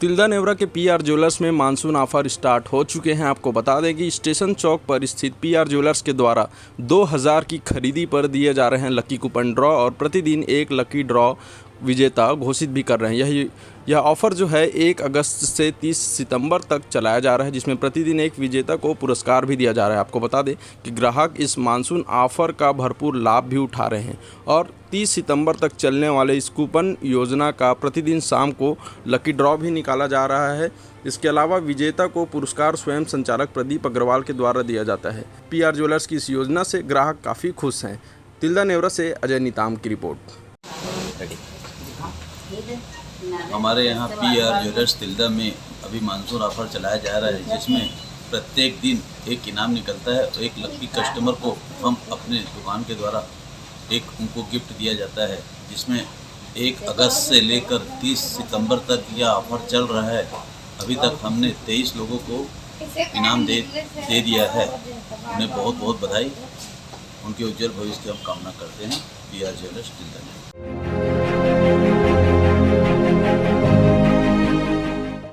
तिल्दा नेवरा के PR jewellers में monsoon offer start हो चुके हैं। आपको बता दें कि स्टेशन चौक पर स्थित पीआर ज्वेलर्स के द्वारा 2000 की खरीदी पर दिए जा रहे हैं लकी कूपन ड्रॉ और प्रतिदिन एक लकी ड्रॉ विजेता घोषित भी कर रहे हैं। यह ऑफ़र जो है 1 अगस्त से 30 सितंबर तक चलाया जा रहा है, जिसमें प्रतिदिन एक विजेता को पुरस्कार भी दिया जा रहा है। आपको बता दें कि ग्राहक इस मानसून ऑफ़र का भरपूर लाभ भी उठा रहे हैं और 30 सितंबर तक चलने वाले इस कूपन योजना का प्रतिदिन शाम को लकी ड्रॉ भी निकाला जा रहा है। इसके अलावा विजेता को पुरस्कार स्वयं संचालक प्रदीप अग्रवाल के द्वारा दिया जाता है। पीआर ज्वेलर्स की इस योजना से ग्राहक काफ़ी खुश हैं। तिल्दा नेवरा से अजय नीताम की रिपोर्ट। हमारे यहाँ पीआर ज्वेलर्स तिल्दा में अभी मानसून ऑफर चलाया जा रहा है, जिसमें प्रत्येक दिन एक इनाम निकलता है और एक लकी कस्टमर को हम अपने दुकान के द्वारा एक उनको गिफ्ट दिया जाता है, जिसमें 1 अगस्त से लेकर 30 सितंबर तक यह ऑफर चल रहा है। अभी तक हमने 23 लोगों को इनाम दे दिया है। उन्हें बहुत बहुत बधाई। उनके उज्जवल भविष्य की हम कामना करते हैं। पीआर ज्वेलर्स तिल्दा में।